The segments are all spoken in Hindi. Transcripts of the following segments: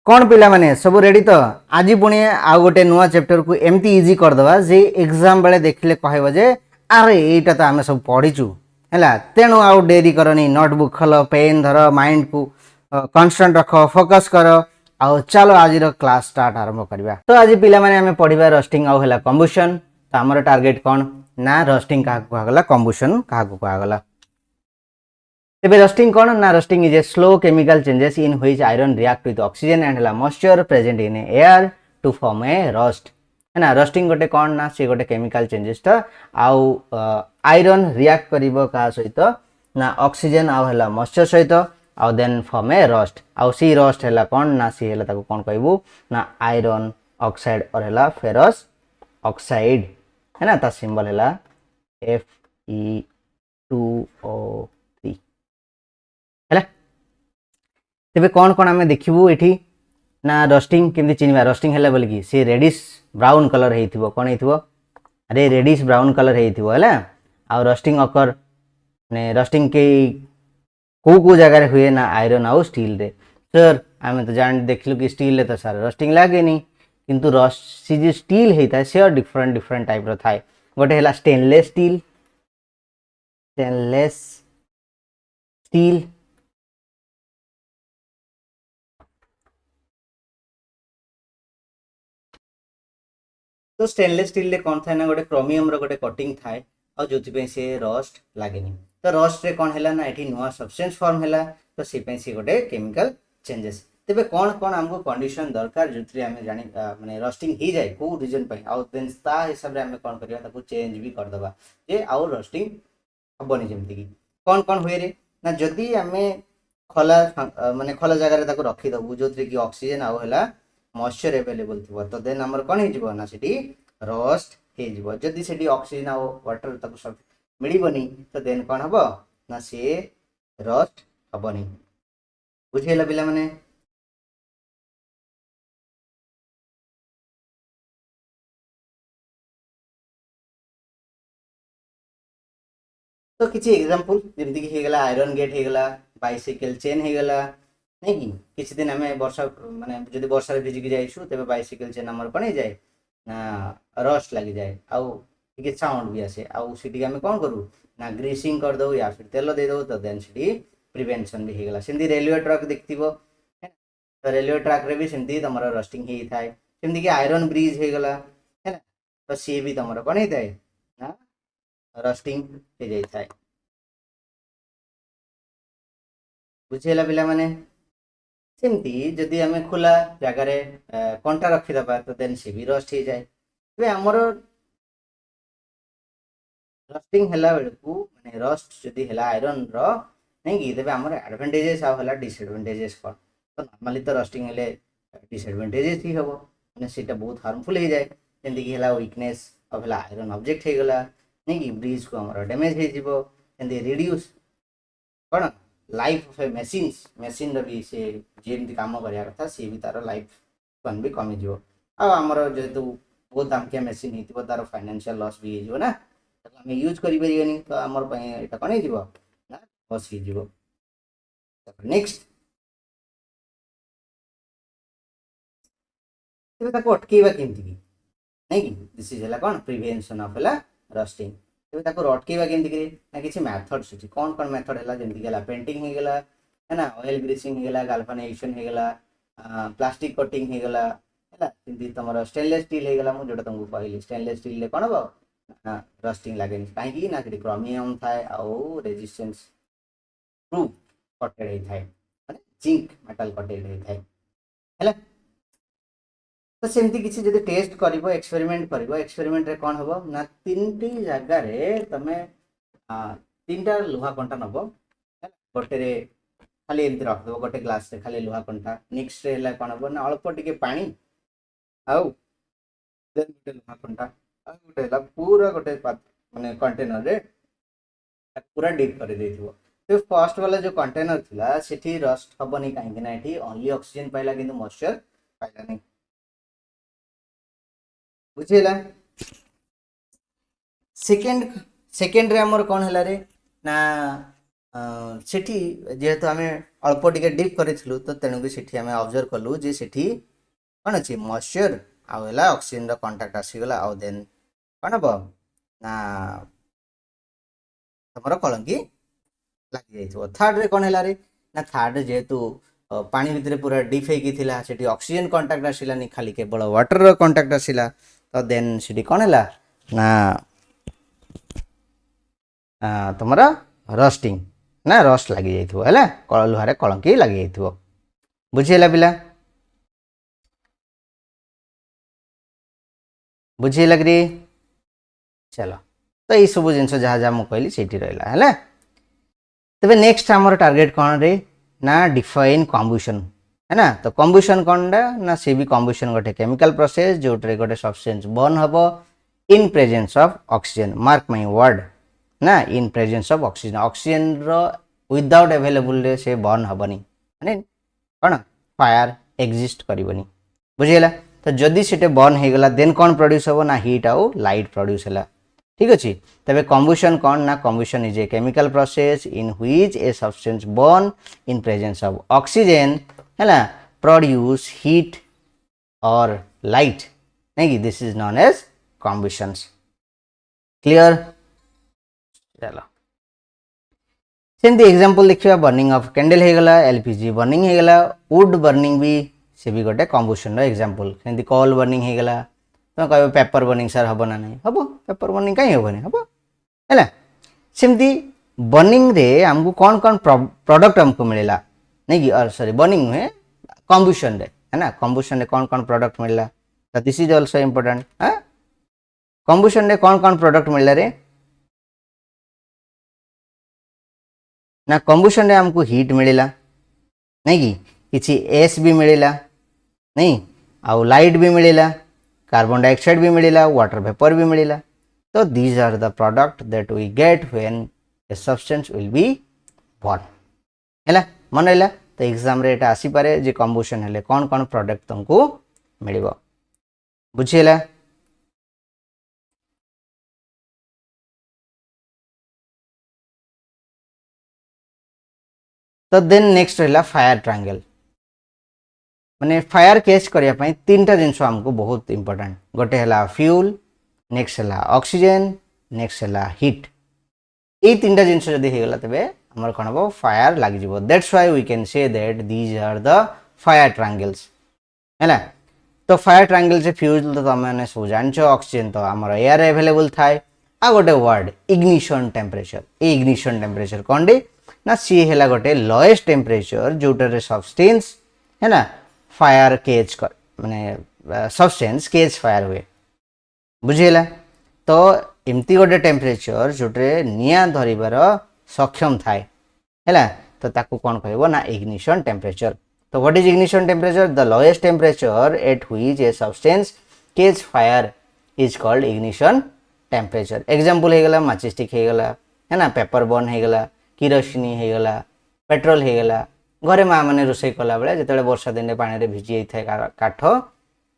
कौन पिला माने सब रेडी तो आज पुणी आउ गोटे नुआ चैप्टर को एमती इजी करदे जे एग्जाम बेले देखले कहब जे अरे यहीटा तो आम सब पढ़ीचु है तेणु आउ डेरी करनी नोटबुक खोल पेन धर माइंड को कन्स्टांट रख फोकस कर आउ चलो आज क्लास स्टार्ट आरंभ करवा। तो आज पिला माने आम पढ़ा रस्टिंग आउ है कंबुशन। तो आमर टार्गेट कौन ना रस्टिंग क्या कहगला कंबुशन क्या कहगला। तेबे रस्टिंग कौन ना rusting is a slow chemical changes in which iron react with oxygen and moisture present in air to form a rust है ना। रस्टिंग गोटे कौन ना सी गोटे केमिकल चेंजेस टा आउ आयरन रिएक्ट करिवो का सहित ना ऑक्सीजन आउ हला मॉइस्चर सहित आउ देन फॉर्म ए रस्ट आउ सी रस्ट हला कौन ना सी हला ताको कौन कहबू ना आयरन ऑक्साइड और हला फेरस ऑक्साइड है ना। ता सिंबल हला Fe2O3 है। तेबे कौन कौन आम देखू ये ना रस्टिंग केमती चिन्हवा रस्टिंग है बोल कि सी रेडिश ब्राउन कलर हो कौन हो अरे रेडिश ब्राउन कलर है आ रस्टिंग अकर ने रस्टिंग के कौ जगार हुए ना आयरन आउ स्टील रे। सर आम तो जान देखलु कि स्टील रे तो सार रस्टिंग लगे किंतु सी जो स्टील होता है से डिफरेंट डिफरेंट टाइप रो थाए। गोटे है स्टेनलेस स्टील तो स्टेनलेस स्टील रे कौन थाए ना गोटे क्रोमियम रो गोटे कटिंग थाए और जो से रस्ट लगे। तो रस्ट रे कौन है ना ये नुआ सब्सटेंस फॉर्म है तो से गोटे केमिकल चेंजेस। तेबे कौन कौन आमको कंडीशन दरकार जो आम जानी माने रस्टिंग हो जाए कौ रीजन पे आउ देन ता हिसाब रे आम कौन करबा ताको चेंज भी कर दबा जे आउ रस्टिंग हबनी। जेमती कि कौन कौन हुए रे ना जदी आम खोला माने खोला जगह रे ताको रखी दबु जो कि ऑक्सीजन आउ हला मॉइस्चर अवेलेबल थी तो देन आमर कौन हो ना सी रस्ट हो जदि से ऑक्सीजन आ वाटर तक मिलबनी तो देन कौन हम ना सी रस्ट हबनी। बुझेगा पिला माने। तो किसी एग्जांपल जमीती कि होगला आयरन गेट होगला बाइसिकल चेन होगला नहीं कि किसी दिन आम वर्षा माने जदि वर्षा भिजिकी जाइछु तेबे बाइसिकल चेन आमर कौन हो जाए ना रस्ट लगी जाए आउ टिके साउंड भी आसे आउ सीटी आम कौन करूँ ना ग्रीसिंग कर दो या फिर तेल दे दो तो देन सी प्रिवेंशन भी होगला। सेमती रेलवे ट्रक देखिए तो रेलवे ट्रैक रे भी सेमती तुम रस्टिंग ही थाए सेमती कि आयरन ब्रिज होगला है ना तो सी भी तुम कौन होता है ना रस्टिंग हो जाए। बुझेगा पिला माने। सेमती जदि आम खोला जगार कंटा रखीदबा तो देन सी भी रस्ट हो जाए। तेज आमर रस्टिंग है बेलू माने रस्ट जदि है आयरन नहीं कि तेज आम एडभांटेजेस आउ डिसएडभांटेजेस कौन तो नॉर्मली तो रस्टिंग है डिसएडभांटेजेस ही हम मैंने सीटा बहुत हार्मफुल हो जाए जमीक है वीकनेस अब है आयरन ऑब्जेक्ट होगला नहीं कि ब्रिज को आम डैमेज हो रिड्यूस कौन लाइफ ऑफ ए मेसीन भी से जमी कम कराया कथा सी भी तार लाइफ स्पान भी कमिज आमर जेहेतु बहुत दामकिया मेसीन हो तार फाइनेंशियल लॉस भी हो ना आम यूज करें तो आमर यहाँ कौन हो लॉस हो। नेक्स्ट तेज अटकईवा केमती नहीं कि दिस इज है कौन प्रिवेंशन ऑफ है रस्टिंग। तेज अटकईवा केमती ना किसी मेथड्स अच्छी कौन कौन मेथड है जमीक पेंटिंग होगला है ना ऑयल ग्रीसिंग होगला गाल्वानाइजेशन होगला प्लास्टिक कटिंग होगला है तुम स्टेनलेस स्टील होगला मुझे जोटा तुमको कहली स्टेनलेस स्टील कौन हम ना रस्टिंग लगे कहीं ना कि क्रोमियम थाए आउ रेजिस्टेंस प्रूफ कटेड होता है जिंक मेटल कटेड होता है। तो सेमती किसी जब टेस्ट कर एक्सपेरिमेंट रे कौन हम ना तीन जगार तुम तीन टा लुहा कंटा नब गोटे खाली एमती रखद गोटे ग्लास रे खाली लुहा कंटा नेक्स्ट रे कौन हम ना अल्प टिके पानी आउ गोटे लुहा कंटा गोटे पूरा गोटे माने कंटेनर रे पूरा डीप कर दे तो फर्स्ट वाला जो कंटेनर थिला सेठी रस्ट हबनी कहीं ना ये ओनली ऑक्सीजन पाइला किंतु मॉइस्चर पाइला नहीं। बुझेगा सेकेंड सेकेंड रे हमर कौन है रे ना सेठी जेहेतु आम अल्प टिके डीप करिथिलु तो तेणुक सेठी आम ऑब्जर्व कलु जे सेठी कौन अच्छी मॉइस्चर आउला ऑक्सीजन रो कांटेक्ट आसीगला आउ देन कौन हम ना तुमर कलंकी लगी जाइथिबो। थर्ड रे कौन हैला रे ना थर्ड जेहेतु पानी भितर पूरा डीप होगी थिला सेठी ऑक्सीजन कांटेक्ट आसिलानी खाली केवल वाटर रो कांटेक्ट आसिला तो देन सेठी कौन हैला ना तुमर रस्टिंग ना रस्ट लगी जाइथिबो हैला लुहारे कलंकी लगी जाइथिबो। बुझिला पिला बुझी लगरी चलो तो ये सब जिन जहाँ जहाँ मुझे कहली से रहा है। तबे नेक्स्ट आमर टार्गेट कौन रे ना डिफाइन कम्बुशन है ना। तो कम्बुशन कौन ना सी भी कम्बुशन गोटे केमिकल प्रोसेस जो गोटे सब्सटेंस बर्न हम in presence of oxygen mark my word ना in presence of oxygen oxygen रो विदाउट अवेलेबल रे से बर्न हेनी माने कौन फायर एक्जिस्ट करनी बुझीगला। तो जदि से बर्न हो गला देन कौन प्रोड्यूस हम ना हीट आउ लाइट प्रोड्यूस है ठीक अच्छे। तबे कम्बुशन कौन ना combustion is a chemical process in which a substance burn in presence of oxygen है ना प्रोड्यूस हीट और लाइट नहीं कि this is known as combustions clear. चलो सेमती एग्जांपल देखिए बर्निंग ऑफ कैंडल हो गला एलपीजी बर्निंग हो गला वुड बर्निंग भी से भी गोटे कम्बुशन एग्जांपल सेमती कॉल बर्निंग हो गला तुम कह पेपर बर्निंग सर हम ना नहीं हम पेपर बर्निंग कहीं हेनी हम है सेमती बर्निंग रे आमको कौन कौन प्रोडक्ट हमको मिलेला नहीं कि सॉरी बर्निंग नुहे कम्बुशन रे है ना कम्बुशन रे कौन कौन प्रोडक्ट मिलला तो दिस इज ऑल्सो इम्पोर्टेंट। हाँ कम्बुशन रे कौन कौन प्रोडक्ट मिलला रे ना कम्बुशन रे हमको हीट मिलेला नहीं कि किसी एस भी मिलेला नहीं आउ लाइट भी मिलेला कार्बन डाइऑक्साइड भी मिलेला वाटर वेपर भी मिलेला। तो these are the product that we get when a substance will be burn है मन रहा। तो एग्जाम रे एटा आसी पारे जे कम्बुशन हेले कौन कौन प्रोडक्ट तुमको मिलिबो बुझीला। तो देन नेक्स्ट रहा फायर ट्रायंगल माने फायर कैच करने तीन टा जिनस हमको बहुत इंपोर्टेंट गोटे है फ्यूल नेक्स्ट है ऑक्सीजन नेक्स्ट है हीट ये तीन टा जिनस जदि होगला तबे हमर कोन हो फायर लाग जिवो that's why we can say that these are the fire triangles है ना। तो फायर ट्रायंगल से फ्यूल तो तुम मैंने सब जानछ ऑक्सीजन तो हमर एयर अवेलेबल थाए आ गोटे word ignition temperature ignition temperature कौन डे ना सी है गोटे लोएस्ट टेम्परेचर जोटर सब्सटेंस है ना फायर केज कर माने सब्सटेंस केज फायर हुए बुझेला। तो एमती गोटे टेम्परेचर जोटे निया धरबार सक्षम थाए है तो ताकू कौन कहबो ना इग्निशन टेम्परेचर। तो what is ignition temperature the lowest temperature at which a substance catches fire is called ignition temperature. Example हो गला माचिस्टिक हो गला है ना पेपर बर्न हो गला किरोसिन हो गला पेट्रोल हो गला घरे माँ मैंने रोषे कला बेले जो वर्षा दिन पानी रे भिजी जाए काठ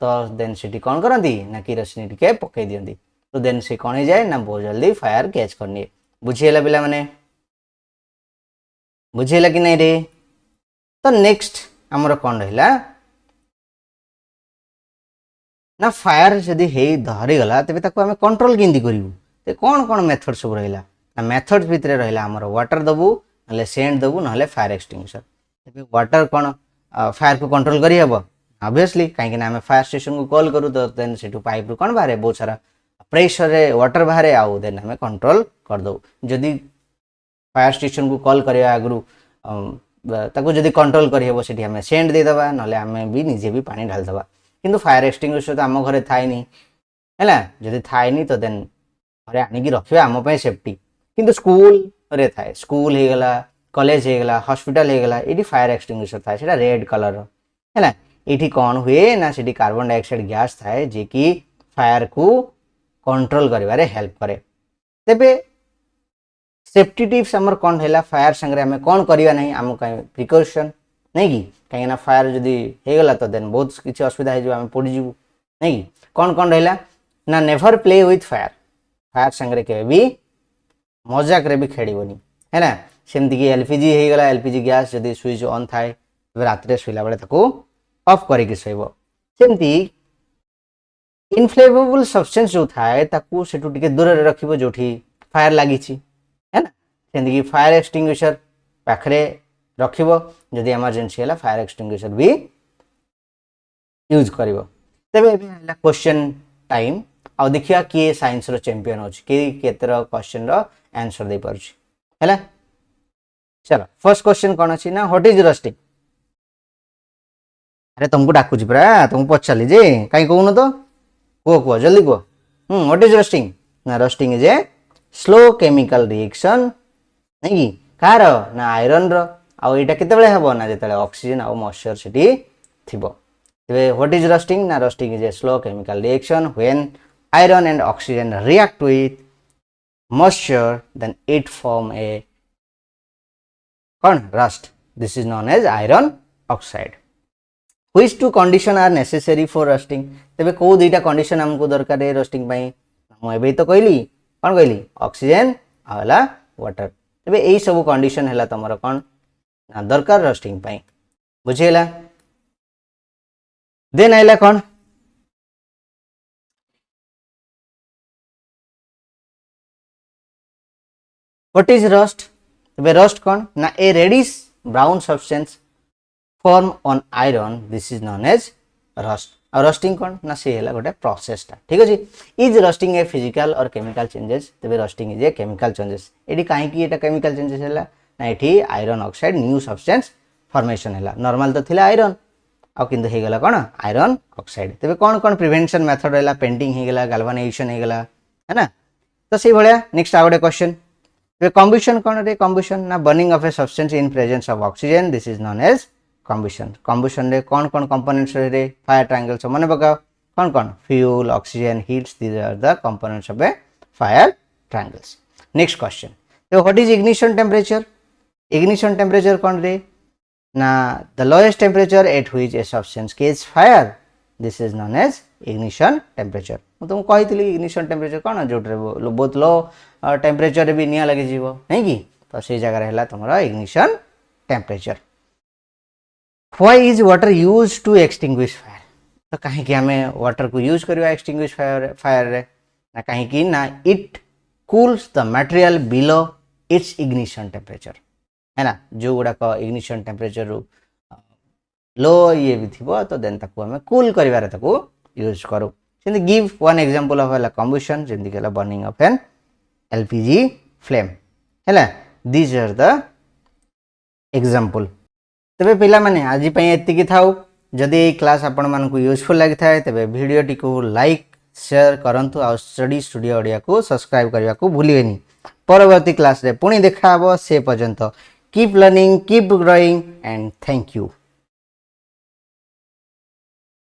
तो देन से कौन करती ना किरोसिन टिके पकई दियंती तो देन से कौन हो जाए ना बहुत जल्दी फायर कैच करनी बुझीला पिला माने बुझीला कि नहीं रे। तो नेक्स्ट आमर कौन रहा ना फायर जदि धरीगला तेज आम कंट्रोल केमती करूँ तो कौन कौन मेथड सब रहा ना मेथड भितर रहा आमर वाटर दबू ना सेंट दबू ना फायर एक्सटिंग्विशर। वाटर कौन फायर को कंट्रोल करहब ऑब्वियसली कहीं आम फायर स्टेशन को कॉल करूँ तो देन से पाइप रू कौन बाहर बहुत सारा प्रेशर रे वाटर बाहर आउ देन आम कंट्रोल करदे जदि फायर स्टेशन को कॉल करने आगु ताको जदि कंट्रोल करहब से आम सेंट देदेबा ना आम भी निजे भी पानी ढालदे किंतु फायर एक्सटिंग्विशर तो आम घर थाएनी है जदि थाएनी तो देन घरे आनिकी रखिए आम सेफ्टी किंतु स्कूल रे थाए स्कूल हो गला कॉलेज हो गला हॉस्पिटल हो गला ये फायर एक्सटिंग्विशर थाए सेटा रेड कलर है ये कौन हुए ना सी कार्बन डाइऑक्साइड गैस थाए जे कि फायर को कंट्रोल करिवारे हेल्प करे। तेबे सेफ्टी टिप्स आमर कौन है फायर संगे आम कौन करवा नहीं आम कहीं प्रिकॉशन नहीं कि कहीं फायर जदि हो गला तो देन बहुत किसी असुविधा हो पड़ीजु नहीं कि कौन कौन रहा ना never play with fire fire संगे के भी मजाक रे भी खेड़बनी है ना सेमती कि एलपीजी हो गला एलपीजी गैस जदि स्विच ऑन थाए तबे रात्रे शोला बेले ताको ऑफ करके शोइबो सेमती इनफ्लेमेबल सब्सटेंस जो थाए ताको सेटू टिके दूर रे रखिबो जोठी फायर लागी छी है ना सेमती कि फायर एक्सटिंग्विशर पाखरे रखिबो जदि इमरजेंसी हैला फायर एक्सटिंग्विशर भी यूज करिवो तबे एबे हैला क्वेश्चन टाइम आ देखिया कि साइंस रो चैंपियन होची कि केतर क्वेश्चन रो आंसर दे परची हैला चलो फर्स्ट क्वेश्चन कोन अछि ना व्हाट इज रस्टिंग अरे तुमको डाकुची परा तुमको पछाली जे काई कहू न तो को जल्दी को व्हाट इज रस्टिंग ना rusting is a slow chemical reaction नहीं कार ना आयरन रो आ एटा केते बेले हबो ना जेतले ऑक्सीजन आ मॉइस्चर सेठी थिबो तबे व्हाट इज रस्टिंग ना rusting is a slow chemical reaction when iron and oxygen react with moisture then it form a rust. This is known as iron oxide. Which two condition are necessary for rusting? तबे को दुईटा कंडीशन हमको दरकार है रस्टिंग पई हम एबे तो कहली कोन कहली ऑक्सीजन आला वाटर तबे एई सब कंडीशन हैला तमरो कोन ना दरकार रस्टिंग पई बुझेला देन आइला कोन What is rust? तबे rust कौन ना a reddish brown substance form on iron this is known as rust और rusting कौन ना से हैला गोटे प्रोसेस ता ठीक अछि is rusting a physical or chemical changes तबे rusting is a chemical changes एडी काहे की एटा chemical changes हैला ना एठी iron oxide new substance formation हैला नॉर्मल तो थिला iron आ किंतु हे गेला कोन iron oxide तबे कोन कोन प्रिवेंशन मेथड हैला पेंटिंग हे गेला galvanization हे गेला है ना तो सही भलिया नेक्स्ट आउडे क्वेश्चन combustion कौन रे combustion ना burning of a substance in presence of oxygen this is known as combustion रे कौन कौन components रे fire triangle से माने बका कौन fuel oxygen heats these are the components of a fire triangles next question so what is ignition temperature कौन रे ना the lowest temperature at which a substance catches fire this is known as ignition temperature ମୁଁ तुमको कहितली ignition temperature कोन जोटरे बहुत लो टेम्परेचर भी निया लगे जीवो नहीं कि तो से जगह रहला तमरा ignition temperature why is water used to extinguish fire तो काहे कि हमें वाटर को यूज करबा extinguish fire रे ना काहे कि ना it cools the material below its ignition temperature है ना जो गुडा को ignition temperature लो ये भी थिबो तो देन ताको हमें कूल करिवारे ताको यूज करू सेंति गिव वन एग्जांपल ऑफ हला combustion जेंति केला burning of an LPG flame हैला these are the example तबे पिला माने आजि पई एति कि थाउ जदि ए क्लास आपण मान को यूजफुल लागि थाए तबे वीडियो टी को लाइक शेयर करंतु आ स्टडी स्टूडियो ऑडियो को सब्सक्राइब करिया को भूलिबेनी परवर्ती क्लास रे पुणी देखा हबो से पर्यंत keep learning keep growing and thank you.